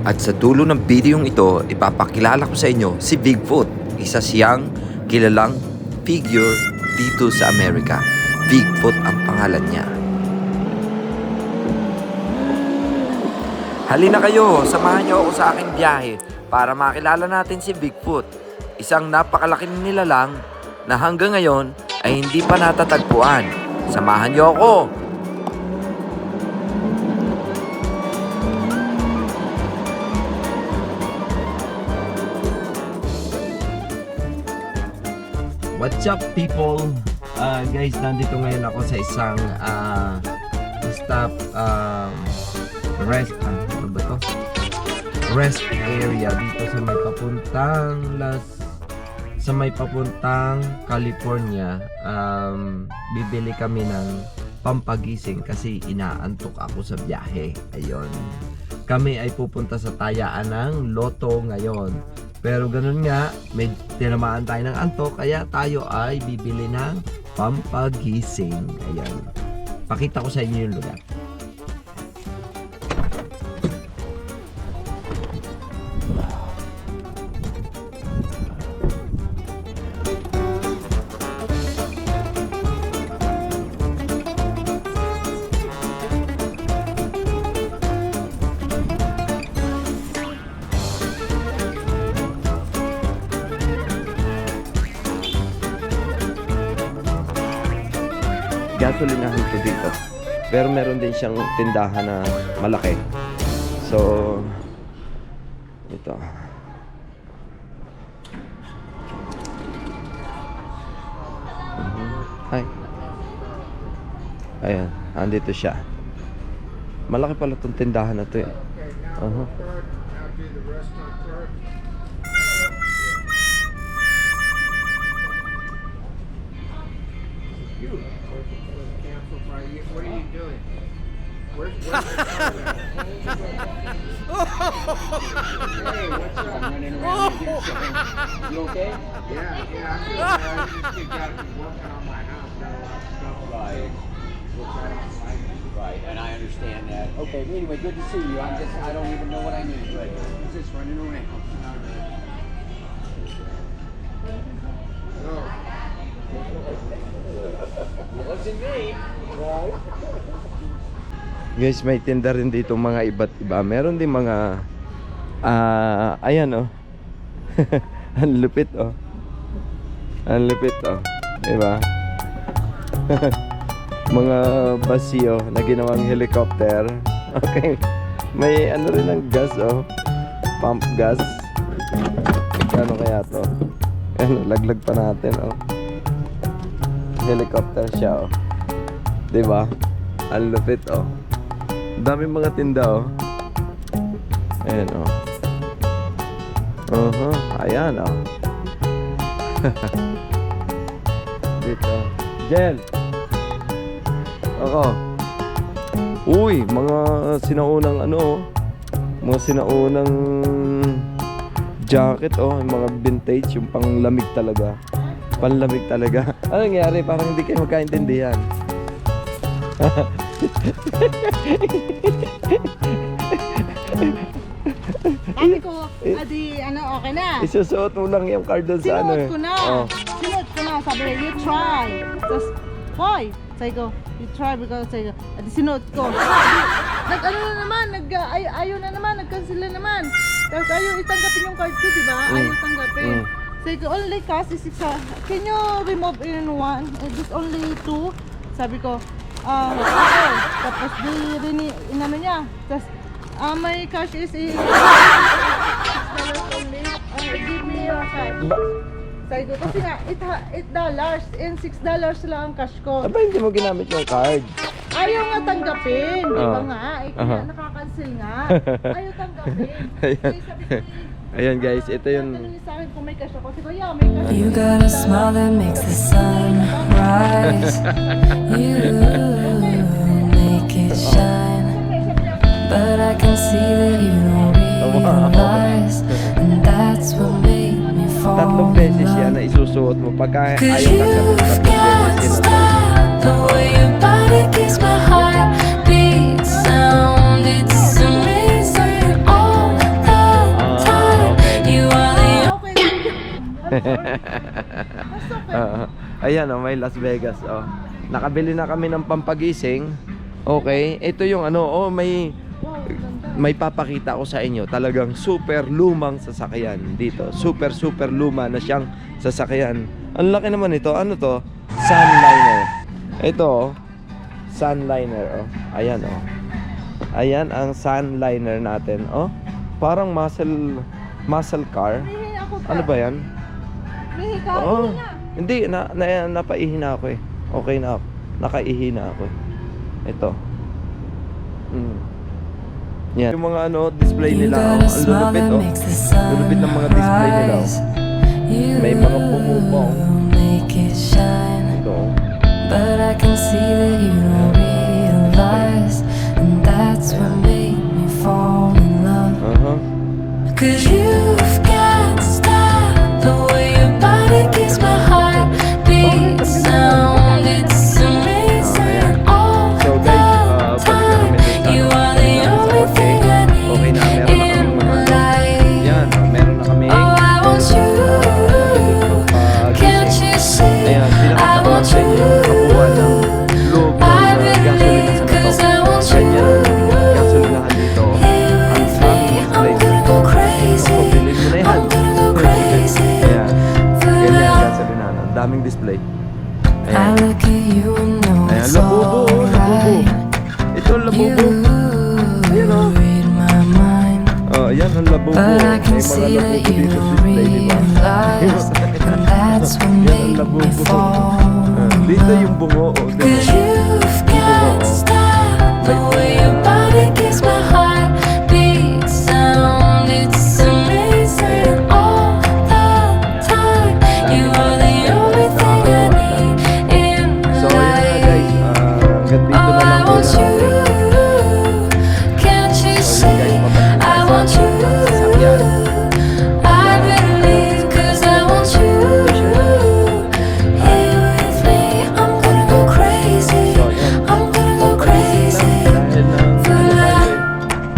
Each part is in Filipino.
At sa dulo ng bidyong ito, ipapakilala ko sa inyo si Bigfoot, isa siyang kilalang figure dito sa Amerika. Bigfoot ang pangalan niya. Halina kayo, samahan niyo ako sa aking biyahe para makilala natin si Bigfoot. Isang napakalaking nilalang na hanggang ngayon ay hindi pa natatagpuan. Samahan niyo ako! What's up people? Guys, nandito ngayon ako sa isang rest area dito sa may papuntang California. Bibili kami ng pampagising kasi inaantok ako sa biyahe. Ayun. Kami ay pupunta sa tayaan ng Lotto ngayon. Pero ganun nga, may tinamaan tayo ng antok, kaya tayo ay bibili ng pampagising. Ayan. Pakita ko sa inyo yung lugar. Gasolinahan to dito, pero meron din siyang tindahan na malaki. So ito, hi, ayan, andito siya. Malaki pala tong tindahan na to eh. What are you doing? Where's hey, what's up? Running around doing something. You okay? Yeah, I'm good. I just got to be working on my house. Got a lot of stuff like which I don't like. Right, and I understand that. Okay, anyway, good to see you. I don't even know what I need, but I'm just running around. No. Wasn't me. Guys, may tinda rin dito mga iba't iba. Meron din mga ayan oh. Ang lupit oh. Ang lupit oh. Diba? Mga basyo na ginawang helicopter. Okay. May ano rin ng gas oh. Pump gas. Ano kaya to? Ano, laglag pa natin oh. Helicopter siya oh. Diba? Ang lupit oh. Daming mga tinda oh. Ayan oh. Ayan oh. Dito Jel. Ako. Uy, mga sinaunang ano oh. Mga sinaunang jacket oh. Mga vintage, yung panglamig talaga. Panlamig talaga. Ano nangyari? Parang hindi kayo magkaintindihan. Sabi ko, adi, ano, okay na. Isusuot mo lang yung card doon sa ano eh. Sinuot ko na. Sinuot ko na. Sabi, you try. Tapos, why? Sabi ko, you try because, sabi ko, adi sinuot ko. Nag-ano na naman, ayaw na naman, nag-cancel na naman. Tapos ayaw itanggapin yung card ko, diba? Ayaw tanggapin. Sabi ko, only cash is 6. Can you remove in one? Just only 2? Sabi ko, okay. Tapos inano niya. Tapos, my cash is $6 only. Give me your cash. Sabi ko, kasi nga, $8 and $6 lang ang cash ko. Aba, hindi mo ginamit yung card. Ayaw nga tanggapin. Diba nga? Nakakancel nga. Ayaw tanggapin. Ayan. Sabi ko, Ayan guys, ito yung sa akin kung may cash ako. Kasi yeah, may cash. You got a smile that makes the sun rise. You make it shine. But I can see that you don't realize. And that's what made me fall tatlong in beses yan na love. isusuot mo pagka Cause ayaw ka sa you've tatlong got beses style. The way your body keeps my heart beat sound. It's amazing all Ayan oh, may Las Vegas oh. Nakabili na kami ng pampagising. Okay, ito yung ano, oh, may papakita ko sa inyo. Talagang super lumang sasakyan dito. Super luma na siyang sasakyan. Ang laki naman ito. Ano to? Sunliner. Ito oh, Sunliner oh. Ayan oh. Ayan ang Sunliner natin oh. Parang muscle car. Hihingi ako pa. Ano ba yan? Hihingi ka, Oo. hihingi nga. Hindi, napaihi na ako eh. Okay na ako. Nakaihi na ako eh. Ito. Yan. Yung mga ano, display You nila. got Oh, a ang smile lulupit that oh. makes the sun Lulupit ng mga display nila oh. rise. You May mga bumubong. make it shine. Ito oh. But I can see that you don't realize, and that's what made me fall in love. Cause you've got style, the way your body keeps my heart beat sound. It's amazing all So the guys, time. You are the only thing I Okay need na, meron na in kaming mga life. Yan, oh, meron na kami. Oh, I want you. Can't you see? Ayan, I pinakita ko lang want sa inyo yung kabuuan ng loob ng I gasolina believe, sa cause I ito. want Ganyan you. ang gasolinahan dito. Here Ang with sarap me, ng I'm display. gonna go crazy. Pabilin mo na yan. I'm gonna go crazy. Ayan, For ganyan ang love. gasolinahan. Ang daming display. I Ayan. look at you and know Ayan, it's labubo, labubo. alright. Ito ang You labubo. Ayan, oh. read my mind, Oh, ayan ang labubo. but I can May mga see that labubo you dito sa don't display, di ba? realize, and that's what Yan ang made me labubo. fall in Dito love. yung bungo. Oh, di ba? Cause you've got style, the way your body keeps my heart beat sound. It's amazing all the time. You are the only thing I need in So, ayun na guys. life. Hanggang dito Oh, na lang I muna. want you. Can't you see? I want you. I believe, cause I want you. Here with me, I'm gonna go crazy. I'm gonna go crazy. Dahil ng ano tayo eh.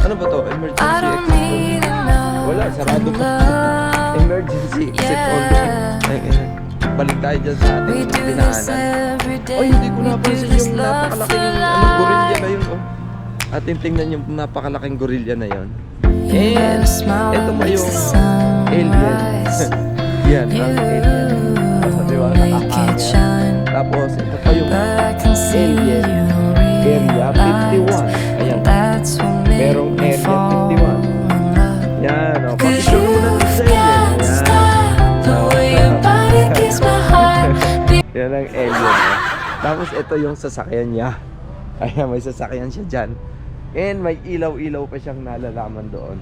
Ano ba to? Emergency I don't exit need another Wala, sarado pa. love. Emergency exit only. Yeah. Ay, balik tayo dyan sa We ating do this pinaanan. every day. Oy, hindi ko We do napansin this yung love napakalaking for ano, gorilla na life. yun. Oh. Atin tingnan yung napakalaking gorilla na yun. You got And a smile ito that pa makes yung the sun alien. rise. Yan, ang alien. Basta di ba, You make it nakahangin. shine. Tapos, ito pa yung But I can see alien. that you don't Area realize, 51. Ayan. and that's what made Merong me Area fall 51. in love. Yan, oh. Cause Papicture mo na dito sa you've alien. got Yan. style, the way your body keeps my heart beat. Yan ang alien. Oh. Tapos, ito yung sasakyan niya. Ayan, may sasakyan siya dyan. And may ilaw-ilaw pa siyang nalalaman doon.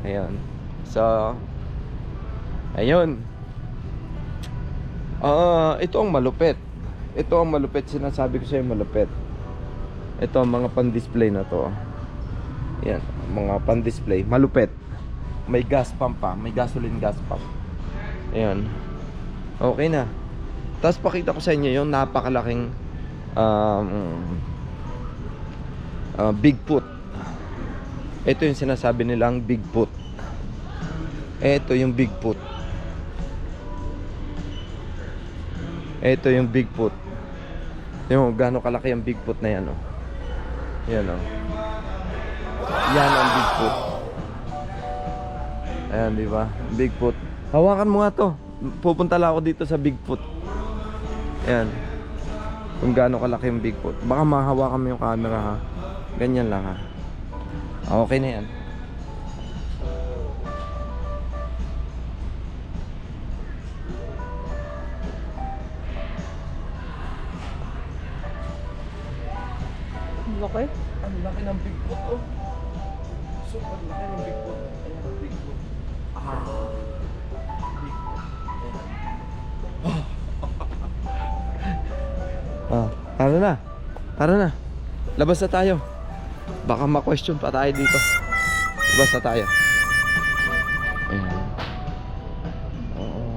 Ayan. So, ayun. Ito ang malupit. Ito ang malupit. Sinasabi ko sa'yo malupit. Ito ang mga pan-display na to. Yan, mga pan-display. Malupit. May gas pump pa. May gasoline gas pump. Ayan. Okay na. Tapos pakita ko sa inyo yung napakalaking Bigfoot. Ito yung sinasabi nilang Bigfoot. Ito yung Bigfoot. Ito yung Bigfoot. Yung gaano kalaki ang Bigfoot na yan, oh. Yan, oh. Yan ang Bigfoot. Ayan, di ba? Bigfoot. Hawakan mo nga to. Pupunta lang ako dito sa Bigfoot. Ayan. Kung gaano kalaki yung Bigfoot. Baka mahawakan mo yung camera, ha. Ganyan lang, ha. Okay na yan. Okay? Ang laki ng Bigfoot, oh. Super laki ng Bigfoot. Ayan ang Bigfoot. Tara na. Tara na. Labas na tayo. Baka ma-question pa tayo dito. Labas na tayo. Ayan. Oo.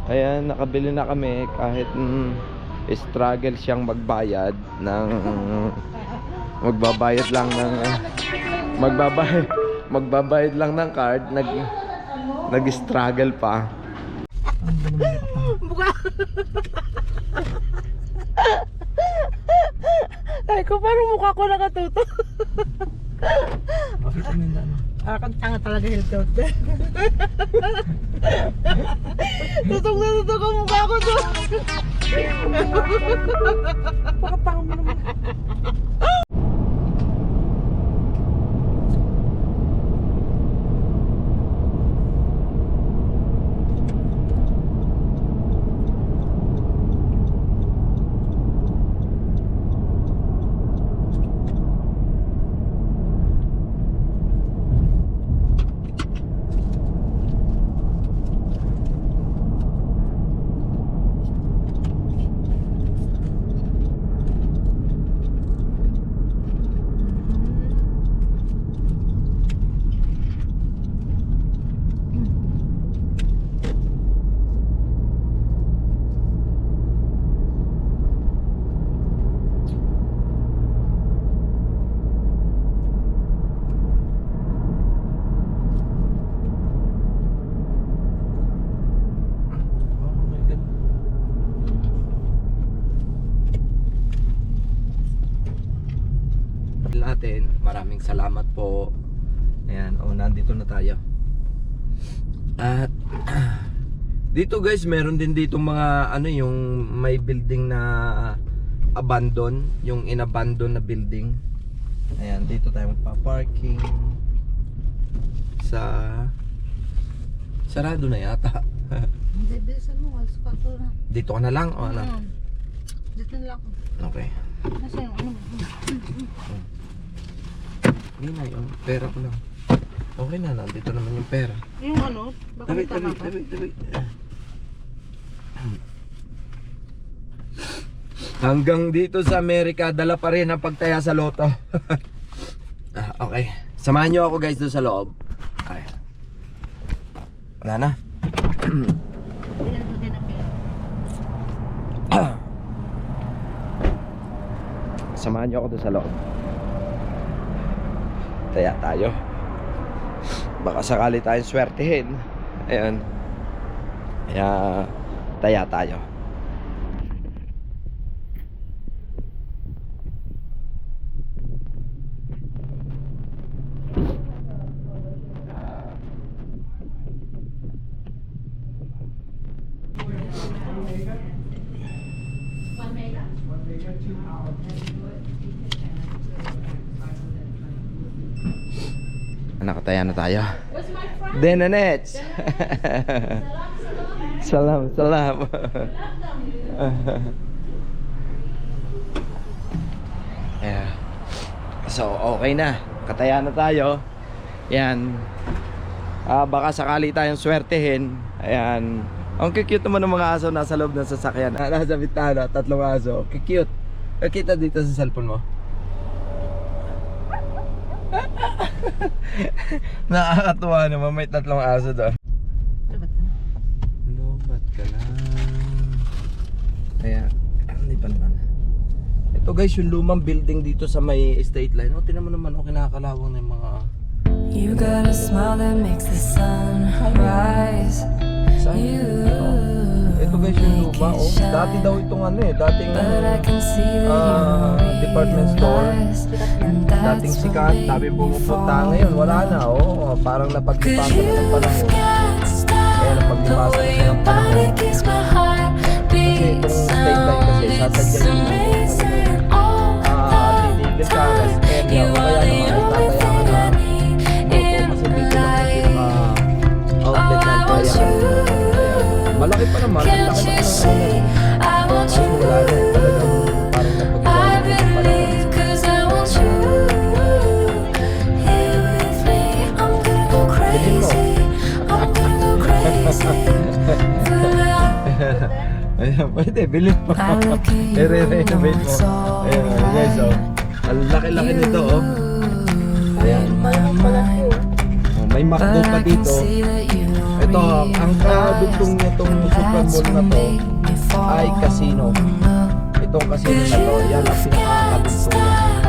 Ayan, nakabili na kami kahit struggle siyang magbayad ng magbabayad lang ng magbabayad lang ng card, nag-struggle pa. buka. Ay ko, parang mukha ko nakatuto. Bakit kami na ano? Kang tanga talaga, Hilton. Tutok na tutok ang mukha ko doon. Pakapang mo naman. Natin, maraming salamat po. Ayan, nandito na tayo. At dito guys, meron din dito mga ano, yung may building na abandon, yung inabandon na building. Ayan, dito tayo magpa-parking. Sarado na yata. Hindi, bilisan mo. Alas 4 na. Dito ka na lang o ano? Dito na lang. Okay. Nasa yung ano? Hindi na yung pera ko lang. Okay na, nandito naman yung pera. Yung ano? Baka may tama ka? Tabi. Hanggang dito sa Amerika, dala pa rin ang pagtaya sa loto. Okay. Samahan nyo ako guys doon sa loob. Okay. Wala na. Samahan nyo ako doon sa loob. Taya tayo. Baka sakali tayong swertihin. Ayan. Kaya taya tayo. Nakataya na tayo. Denanets. Salam. Yeah. So okay na. Kataya na tayo. Yan. Baka sakali tayong swertehin. Ayan. Ang cute naman ng mga aso nasa loob ng sasakyan. Nasa bitana, 3 aso. Cute. Nakita dito sa cellphone mo. Nakakatuwa naman, may 3 aso doon. Lobat ka lang. Kaya, hindi pa naman. Ito guys, yung lumang building dito sa may state line. Tingnan mo naman, kinakalawang na yung mga... You got a smile that makes the sun rise. Saan? Ito guys, yung luma. Dati daw itong ano dating But I can see that you department store. Dating sikat, dami pumupunta. Ngayon, wala na. Parang napaglipasan na ng panahon. Kaya napaglipasan na siya ng panahon. Kasi itong state line kasi, sasadya yung titigil ka ng area o kaya naman ay tatayangan na moto. Kasi dito lang yung outlet na tayangan. Malaki pa naman, ang laki na naman. Kaso wala na, talagang parang napaglipasan ng panahon. Ayan, pwede, bilhin mo. I-renovate mo. Ayan, guys, ang laki-laki nito, Ayan. May McDo pa dito. Ito, ang kadugtong nitong super mall na to ay casino. Itong casino na to, yan ang pinakakadugtong.